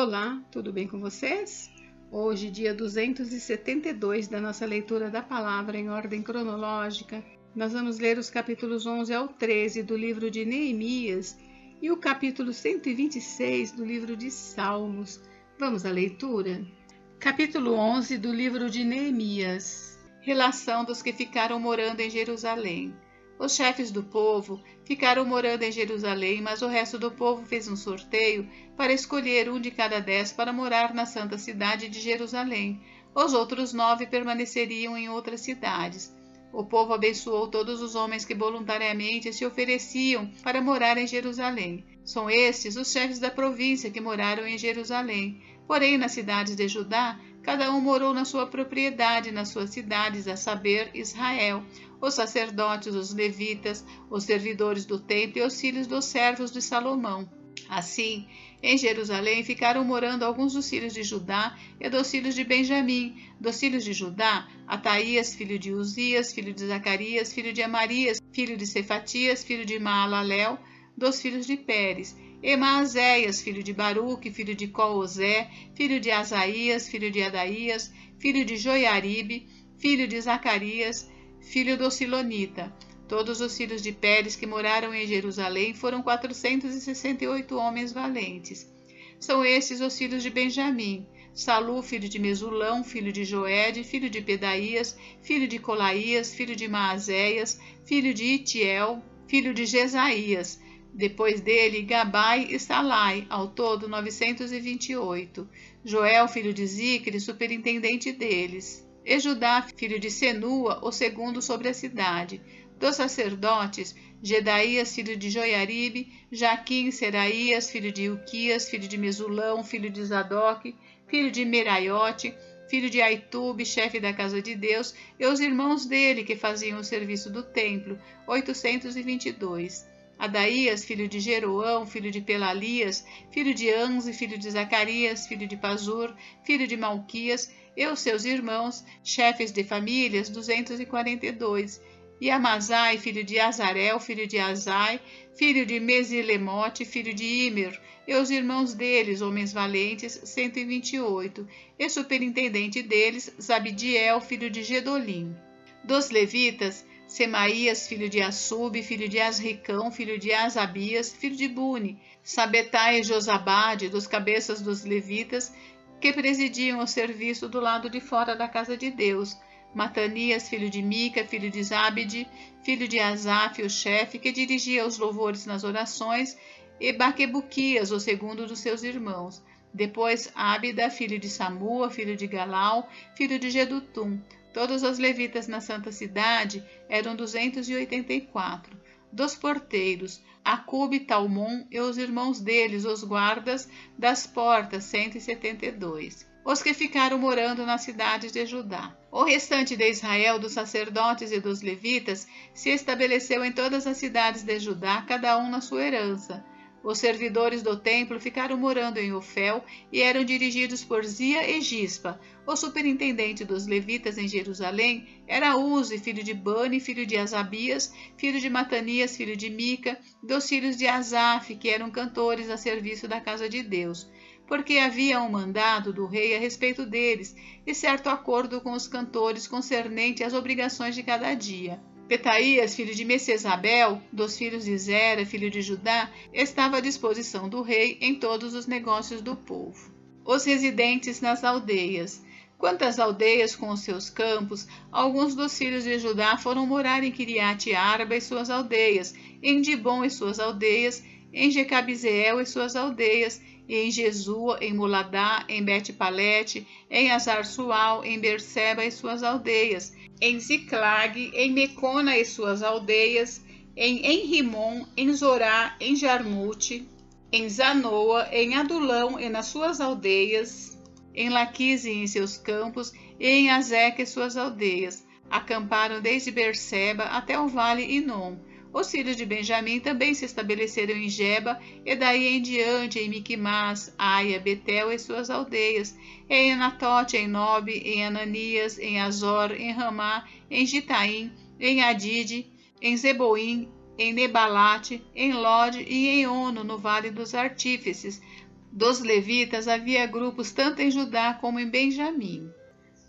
Olá, tudo bem com vocês? Hoje, dia 272 da nossa leitura da palavra em ordem cronológica, nós vamos ler os capítulos 11 ao 13 do livro de Neemias e o capítulo 126 do livro de Salmos. Vamos à leitura? Capítulo 11 do livro de Neemias. Relação dos que ficaram morando em Jerusalém. Os chefes do povo ficaram morando em Jerusalém, mas o resto do povo fez um sorteio para escolher um de cada 10 para morar na santa cidade de Jerusalém. Os outros 9 permaneceriam em outras cidades. O povo abençoou todos os homens que voluntariamente se ofereciam para morar em Jerusalém. São estes os chefes da província que moraram em Jerusalém. Porém, nas cidades de Judá, cada um morou na sua propriedade, nas suas cidades, a saber, Israel, os sacerdotes, os levitas, os servidores do templo e os filhos dos servos de Salomão. Assim, em Jerusalém ficaram morando alguns dos filhos de Judá e dos filhos de Benjamim. Dos filhos de Judá, Ataías, filho de Uzias, filho de Zacarias, filho de Amarias, filho de Cefatias, filho de Maalalel, dos filhos de Pérez, e Maazéias, filho de Baruque, filho de Coozé, filho de Asaías, filho de Adaías, filho de Joiaribe, filho de Zacarias, filho do Silonita. Todos os filhos de Pérez que moraram em Jerusalém foram 468 homens valentes. São estes os filhos de Benjamim: Salu, filho de Mesulão, filho de Joede, filho de Pedaías, filho de Colaías, filho de Maazéias, filho de Itiel, filho de Jesaías. Depois dele, Gabai e Salai, ao todo 928. Joel, filho de Zicre, superintendente deles. E Judá, filho de Senua, o segundo sobre a cidade. Dos sacerdotes, Gedaías, filho de Joiaribe, Jaquim, Seraías, filho de Ilquias, filho de Mesulão, filho de Zadoque, filho de Meraiote, filho de Aitube, chefe da casa de Deus, e os irmãos dele que faziam o serviço do templo, 822. Adaías, filho de Jeroão, filho de Pelalias, filho de Anze, filho de Zacarias, filho de Pazur, filho de Malquias, e os seus irmãos, chefes de famílias, 242. E Amazai, filho de Azarel, filho de Azai, filho de Mesilemote, filho de Imer, e os irmãos deles, homens valentes, 128. E superintendente deles, Zabidiel, filho de Gedolim. Dos levitas, Semaías, filho de Assub, filho de Asricão, filho de Asabias, filho de Buni, Sabetai e Josabade, dos cabeças dos levitas, que presidiam o serviço do lado de fora da casa de Deus, Matanias, filho de Mica, filho de Zabide, filho de Asaf, o chefe, que dirigia os louvores nas orações, e Baquebuquias, o segundo dos seus irmãos. Depois Ábida, filho de Samua, filho de Galau, filho de Gedutum. Todos os levitas na santa cidade eram 284. Dos porteiros, Acube, Talmon e os irmãos deles, os guardas das portas, 172. Os que ficaram morando nas cidades de Judá. O restante de Israel, dos sacerdotes e dos levitas, se estabeleceu em todas as cidades de Judá, cada um na sua herança. Os servidores do templo ficaram morando em Ofel e eram dirigidos por Zia e Gispa. O superintendente dos levitas em Jerusalém era Uzi, filho de Bani, filho de Asabias, filho de Matanias, filho de Mica, dos filhos de Asaf, que eram cantores a serviço da casa de Deus, porque havia um mandado do rei a respeito deles e certo acordo com os cantores concernente às obrigações de cada dia. Petaías, filho de Messesabel, dos filhos de Zera, filho de Judá, estava à disposição do rei em todos os negócios do povo. Os residentes nas aldeias. Quanto às aldeias com os seus campos, alguns dos filhos de Judá foram morar em Kiriate Arba e suas aldeias, em Dibom e suas aldeias, em Jecabizeel e suas aldeias, e em Jesua, em Moladá, em Bet-Palete, em Azar-Sual, em Berseba e suas aldeias, em Ziclag, em Mecona e suas aldeias, em Enrimon, em Zorá, em Jarmute, em Zanoa, em Adulão e nas suas aldeias, em Laquise e em seus campos, e em Azeca e suas aldeias. Acamparam desde Berseba até o vale Inom. Os filhos de Benjamim também se estabeleceram em Geba, e daí em diante em Miquimás, Aia, Betel e suas aldeias, em Anatote, em Nobe, em Ananias, em Azor, em Ramá, em Gitaim, em Adide, em Zeboim, em Nebalate, em Lode e em Ono, no Vale dos Artífices, Dos levitas havia grupos tanto em Judá como em Benjamim.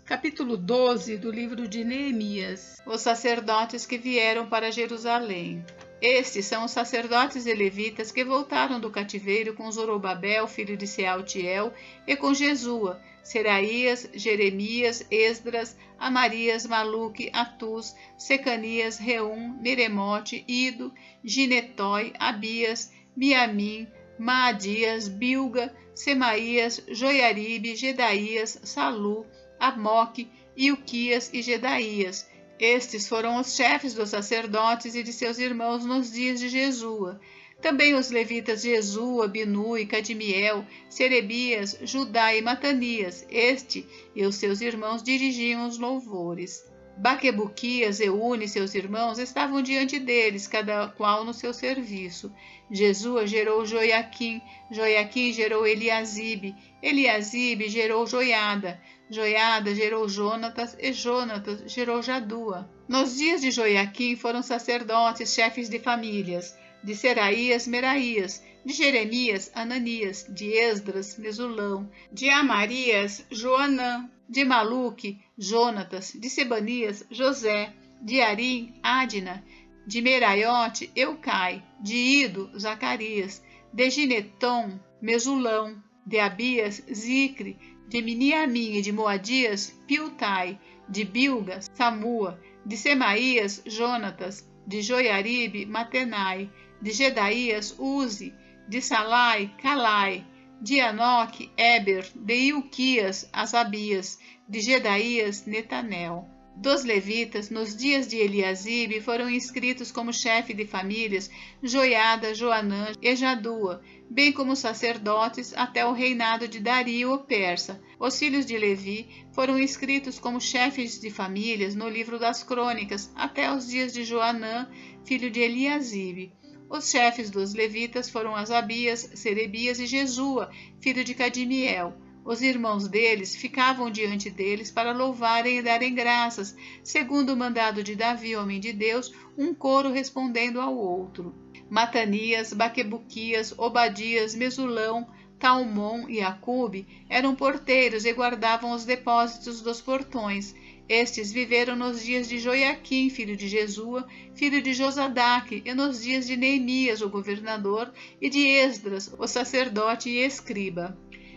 Capítulo 12 do livro de Neemias. Os sacerdotes que vieram para Jerusalém. Estes são os sacerdotes e levitas que voltaram do cativeiro com Zorobabel, filho de Sealtiel, e com Jesua, Seraías, Jeremias, Esdras, Amarias, Maluque, Atuz, Secanias, Reum, Meremote, Ido, Ginetói, Abias, Miamim, Maadias, Bilga, Semaías, Joiaribe, Gedaías, Salu, Amoque, Ilquias e Gedaías. Estes foram os chefes dos sacerdotes e de seus irmãos nos dias de Jesua. Também os levitas Jesua, Binui, Cadmiel, Serebias, Judá e Matanias. Este e os seus irmãos dirigiam os louvores. Baquebuquias, Eune e seus irmãos estavam diante deles, cada qual no seu serviço. Jesua gerou Joiaquim, Joiaquim gerou Eliasibe, Eliasibe gerou Joiada, Joiada gerou Jonatas e Jonatas gerou Jadua. Nos dias de Joiaquim foram sacerdotes, chefes de famílias, de Seraías, Meraías, de Jeremias, Ananias, de Esdras, Mesulão, de Amarias, Joanã, de Maluque, Jonatas, de Sebanias, José, de Arim, Adna, de Meraiote, Eucai, de Ido, Zacarias, de Ginetom, Mesulão, de Abias, Zicre, de Miniamim e de Moadias, Piltai, de Bilga, Samua, de Semaías, Jonatas, de Joiaribe, Matenai, de Gedaías, Uzi, de Salai, Calai, de Anoque, Eber, de Ilquias, Asabias, de Gedaías, Netanel. Dos levitas, nos dias de Eliasibe, foram inscritos como chefe de famílias Joiada, Joanã e Jadua, bem como sacerdotes até o reinado de Dario o persa. Os filhos de Levi foram inscritos como chefes de famílias no livro das crônicas até os dias de Joanã, filho de Eliasibe. Os chefes dos levitas foram Asabias, Serebias e Jesua, filho de Cadmiel. Os irmãos deles ficavam diante deles para louvarem e darem graças, segundo o mandado de Davi, homem de Deus, um coro respondendo ao outro. Matanias, Baquebuquias, Obadias, Mesulão, Talmon e Acube eram porteiros e guardavam os depósitos dos portões. Estes viveram nos dias de Joiaquim, filho de Jesua, filho de Josadaque, e nos dias de Neemias, o governador, e de Esdras, o sacerdote e escriba.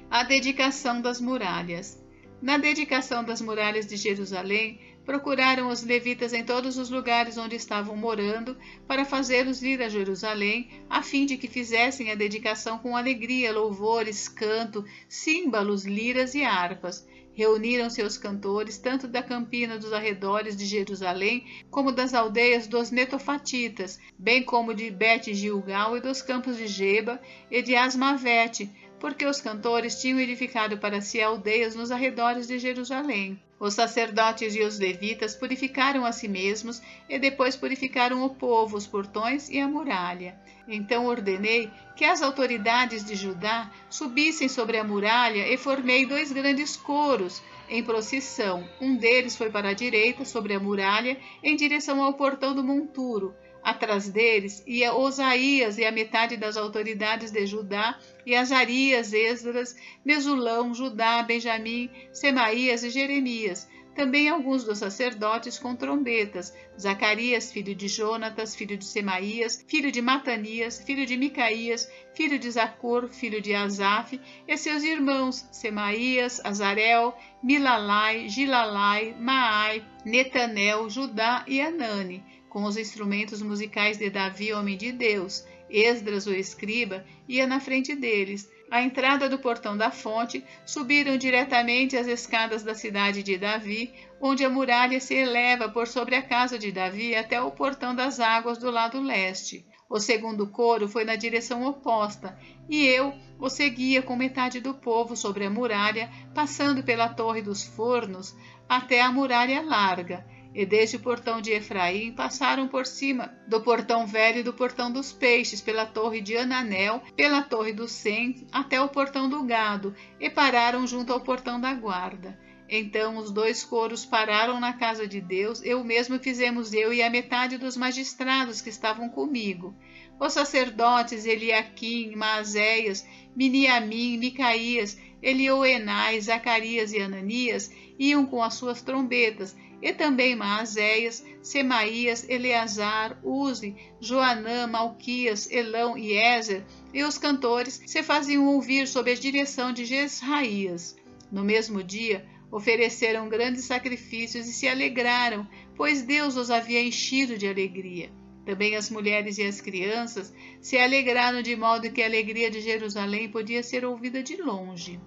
A dedicação das muralhas. Na dedicação das muralhas de Jerusalém, procuraram os levitas em todos os lugares onde estavam morando, para fazê-los vir a Jerusalém, a fim de que fizessem a dedicação com alegria, louvores, canto, símbalos, liras e harpas. Reuniram-se os cantores, tanto da campina dos arredores de Jerusalém, como das aldeias dos netofatitas, bem como de Bet-Gilgal e dos campos de Geba e de Asmavete, porque os cantores tinham edificado para si aldeias nos arredores de Jerusalém. Os sacerdotes e os levitas purificaram a si mesmos e depois purificaram o povo, os portões e a muralha. Então ordenei que as autoridades de Judá subissem sobre a muralha e formei 2 grandes coros em procissão. Um deles foi para a direita, sobre a muralha, em direção ao portão do monturo. Atrás deles ia Osaías e a metade das autoridades de Judá, e Azarias, Esdras, Mesulão, Judá, Benjamim, Semaías e Jeremias. Também alguns dos sacerdotes com trombetas, Zacarias, filho de Jonatas, filho de Semaías, filho de Matanias, filho de Micaías, filho de Zacur, filho de Asaf, e seus irmãos, Semaías, Azarel, Milalai, Gilalai, Maai, Netanel, Judá e Anani, com os instrumentos musicais de Davi, homem de Deus. Esdras, o escriba, ia na frente deles. À entrada do portão da fonte, subiram diretamente as escadas da cidade de Davi, onde a muralha se eleva por sobre a casa de Davi até o portão das águas do lado leste. O segundo coro foi na direção oposta, e eu o seguia com metade do povo sobre a muralha, passando pela Torre dos Fornos até a muralha larga. E desde o portão de Efraim passaram por cima do portão velho e do portão dos peixes, pela torre de Ananel, pela torre do Sem, até o portão do gado, e pararam junto ao portão da guarda. Então os 2 coros pararam na casa de Deus, e o mesmo fizemos eu e a metade dos magistrados que estavam comigo. Os sacerdotes Eliaquim, Maazéias, Miniamim, Micaías, Elioenai, Zacarias e Ananias iam com as suas trombetas, e também Maazéias, Semaías, Eleazar, Uzi, Joanã, Malquias, Elão e Ézer, e os cantores se faziam ouvir sob a direção de Jesraías. No mesmo dia, ofereceram grandes sacrifícios e se alegraram, pois Deus os havia enchido de alegria. Também as mulheres e as crianças se alegraram de modo que a alegria de Jerusalém podia ser ouvida de longe.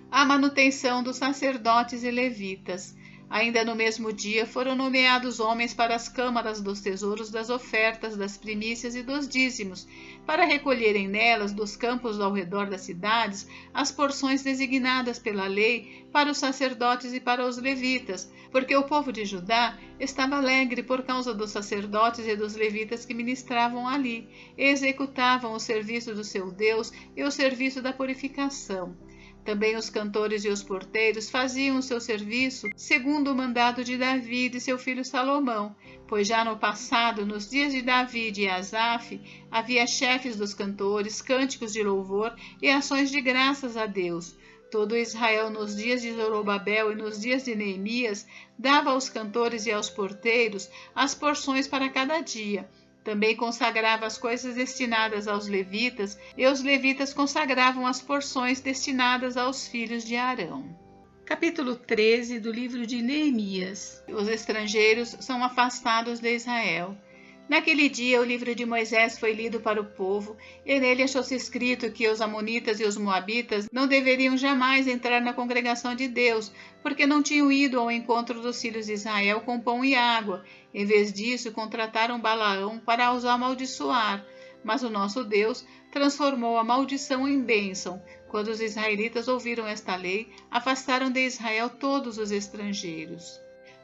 A manutenção dos sacerdotes e levitas. Ainda no mesmo dia foram nomeados homens para as câmaras dos tesouros das ofertas, das primícias e dos dízimos, para recolherem nelas, dos campos ao redor das cidades, as porções designadas pela lei para os sacerdotes e para os levitas, porque o povo de Judá estava alegre por causa dos sacerdotes e dos levitas que ministravam ali, e executavam o serviço do seu Deus e o serviço da purificação. Também os cantores e os porteiros faziam o seu serviço segundo o mandado de Davi e de seu filho Salomão, pois já no passado, nos dias de Davi e de Asaf, havia chefes dos cantores, cânticos de louvor e ações de graças a Deus. Todo Israel, nos dias de Zorobabel e nos dias de Neemias, dava aos cantores e aos porteiros as porções para cada dia. Também consagrava as coisas destinadas aos levitas, e os levitas consagravam as porções destinadas aos filhos de Arão. Capítulo 13 do livro de Neemias. Os estrangeiros são afastados de Israel. Naquele dia, o livro de Moisés foi lido para o povo, e nele achou-se escrito que os amonitas e os moabitas não deveriam jamais entrar na congregação de Deus, porque não tinham ido ao encontro dos filhos de Israel com pão e água. Em vez disso, contrataram Balaão para os amaldiçoar. Mas o nosso Deus transformou a maldição em bênção. Quando os israelitas ouviram esta lei, afastaram de Israel todos os estrangeiros.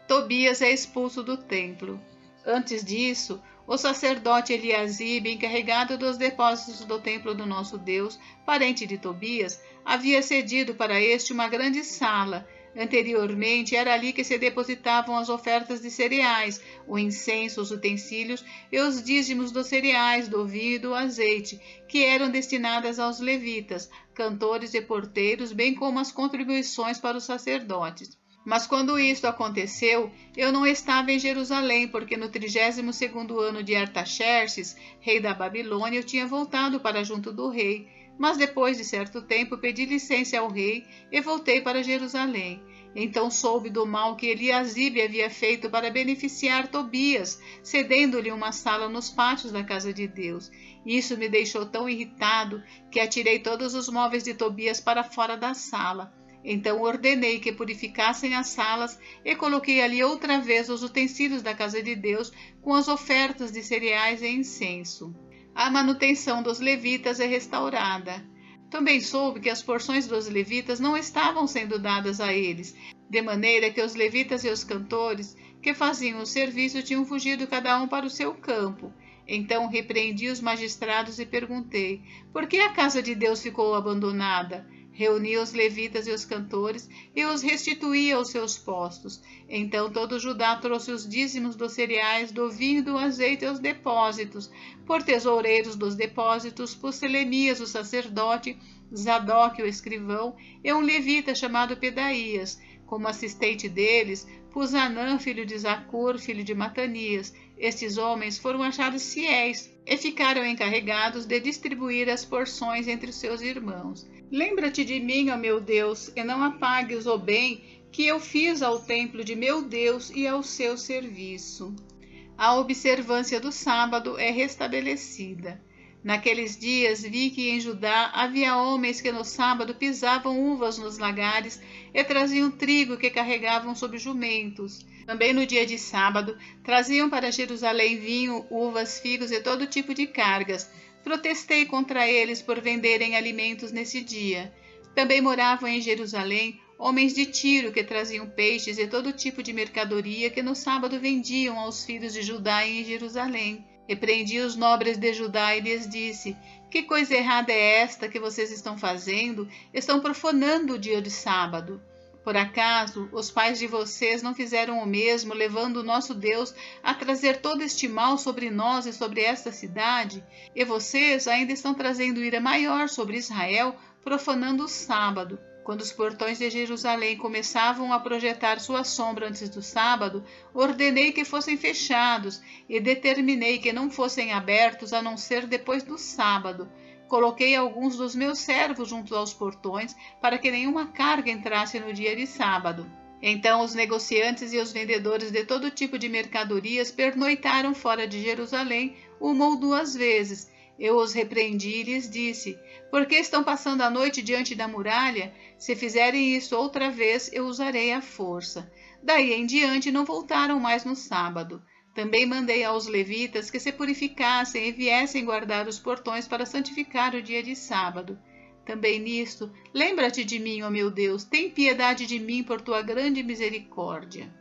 Tobias é expulso do templo. Antes disso, o sacerdote Eliasibe, encarregado dos depósitos do templo do nosso Deus, parente de Tobias, havia cedido para este uma grande sala. Anteriormente, era ali que se depositavam as ofertas de cereais, o incenso, os utensílios e os dízimos dos cereais, do vinho e do azeite, que eram destinadas aos levitas, cantores e porteiros, bem como as contribuições para os sacerdotes. Mas quando isto aconteceu, eu não estava em Jerusalém, porque no 32º ano de Artaxerxes, rei da Babilônia, eu tinha voltado para junto do rei. Mas depois de certo tempo pedi licença ao rei e voltei para Jerusalém. Então soube do mal que Eliasibe havia feito para beneficiar Tobias, cedendo-lhe uma sala nos pátios da casa de Deus. Isso me deixou tão irritado que atirei todos os móveis de Tobias para fora da sala. Então ordenei que purificassem as salas e coloquei ali outra vez os utensílios da casa de Deus com as ofertas de cereais e incenso. A manutenção dos levitas é restaurada. Também soube que as porções dos levitas não estavam sendo dadas a eles, de maneira que os levitas e os cantores que faziam o serviço tinham fugido cada um para o seu campo. Então repreendi os magistrados e perguntei: por que a casa de Deus ficou abandonada? Reuni os levitas e os cantores e os restituí aos seus postos. Então todo Judá trouxe os dízimos dos cereais, do vinho e do azeite aos depósitos. Por tesoureiros dos depósitos, pus Selemias, o sacerdote, Zadok, o escrivão, e um levita chamado Pedaías. Como assistente deles, pus Anã, filho de Zacur, filho de Matanias. Estes homens foram achados fiéis e ficaram encarregados de distribuir as porções entre os seus irmãos. Lembra-te de mim, ó meu Deus, e não apagues o bem que eu fiz ao templo de meu Deus e ao seu serviço. A observância do sábado é restabelecida. Naqueles dias vi que em Judá havia homens que no sábado pisavam uvas nos lagares e traziam trigo que carregavam sobre jumentos. Também no dia de sábado traziam para Jerusalém vinho, uvas, figos e todo tipo de cargas. Protestei contra eles por venderem alimentos nesse dia. Também moravam em Jerusalém homens de Tiro que traziam peixes e todo tipo de mercadoria que no sábado vendiam aos filhos de Judá em Jerusalém. Repreendi os nobres de Judá e lhes disse: que coisa errada é esta que vocês estão fazendo? Estão profanando o dia de sábado. Por acaso, os pais de vocês não fizeram o mesmo, levando o nosso Deus a trazer todo este mal sobre nós e sobre esta cidade? E vocês ainda estão trazendo ira maior sobre Israel, profanando o sábado. Quando os portões de Jerusalém começavam a projetar sua sombra antes do sábado, ordenei que fossem fechados e determinei que não fossem abertos a não ser depois do sábado. Coloquei alguns dos meus servos junto aos portões para que nenhuma carga entrasse no dia de sábado. Então os negociantes e os vendedores de todo tipo de mercadorias pernoitaram fora de Jerusalém 1 ou 2 vezes. Eu os repreendi e lhes disse: por que estão passando a noite diante da muralha? Se fizerem isso outra vez, eu usarei a força. Daí em diante não voltaram mais no sábado. Também mandei aos levitas que se purificassem e viessem guardar os portões para santificar o dia de sábado. Também nisto, lembra-te de mim, ó meu Deus, tem piedade de mim por tua grande misericórdia.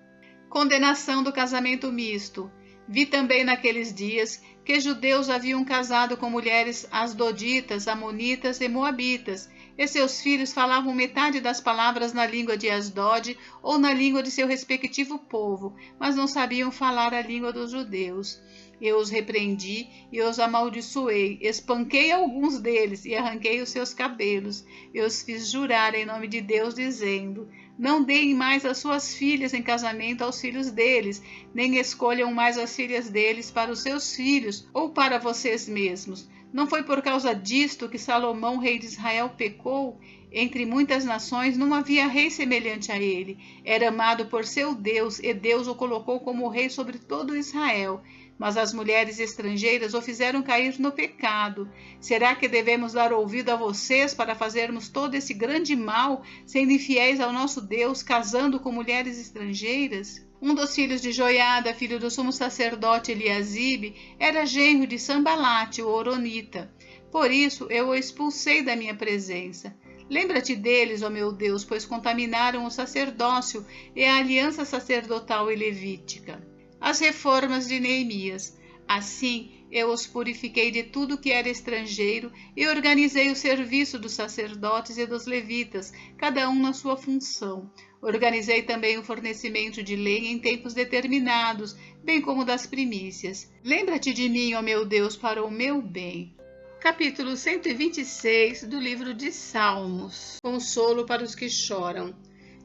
Condenação do casamento misto. Vi também naqueles dias que judeus haviam casado com mulheres asdoditas, amonitas e moabitas, e seus filhos falavam metade das palavras na língua de Asdod ou na língua de seu respectivo povo, mas não sabiam falar a língua dos judeus. Eu os repreendi e os amaldiçoei, espanquei alguns deles e arranquei os seus cabelos. Eu os fiz jurar em nome de Deus, dizendo: não deem mais as suas filhas em casamento aos filhos deles, nem escolham mais as filhas deles para os seus filhos ou para vocês mesmos. Não foi por causa disto que Salomão, rei de Israel, pecou? Entre muitas nações não havia rei semelhante a ele. Era amado por seu Deus, e Deus o colocou como rei sobre todo Israel. Mas as mulheres estrangeiras o fizeram cair no pecado. Será que devemos dar ouvido a vocês para fazermos todo esse grande mal, sendo infiéis ao nosso Deus, casando com mulheres estrangeiras? Um dos filhos de Joiada, filho do sumo sacerdote Eliasibe, era genro de Sambalate, o horonita. Por isso eu o expulsei da minha presença. Lembra-te deles, ó meu Deus, pois contaminaram o sacerdócio e a aliança sacerdotal e levítica. As reformas de Neemias. Assim, eu os purifiquei de tudo que era estrangeiro e organizei o serviço dos sacerdotes e dos levitas, cada um na sua função. Organizei também o fornecimento de lenha em tempos determinados, bem como das primícias. Lembra-te de mim, ó meu Deus, para o meu bem. Capítulo 126 do livro de Salmos. Consolo para os que choram.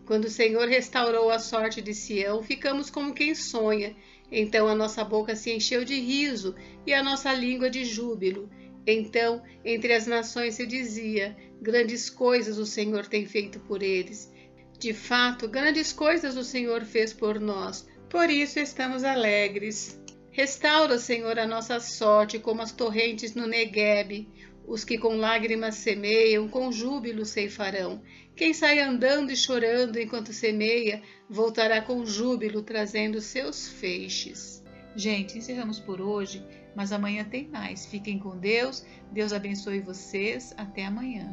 Quando o Senhor restaurou a sorte de Sião, ficamos como quem sonha. Então a nossa boca se encheu de riso e a nossa língua de júbilo. Então, entre as nações se dizia: grandes coisas o Senhor tem feito por eles. De fato, grandes coisas o Senhor fez por nós. Por isso estamos alegres. Restaura, Senhor, a nossa sorte como as torrentes no Neguebe. Os que com lágrimas semeiam, com júbilo ceifarão. Quem sai andando e chorando enquanto semeia, voltará com júbilo trazendo seus feixes. Gente, encerramos por hoje, mas amanhã tem mais. Fiquem com Deus, Deus abençoe vocês. Até amanhã.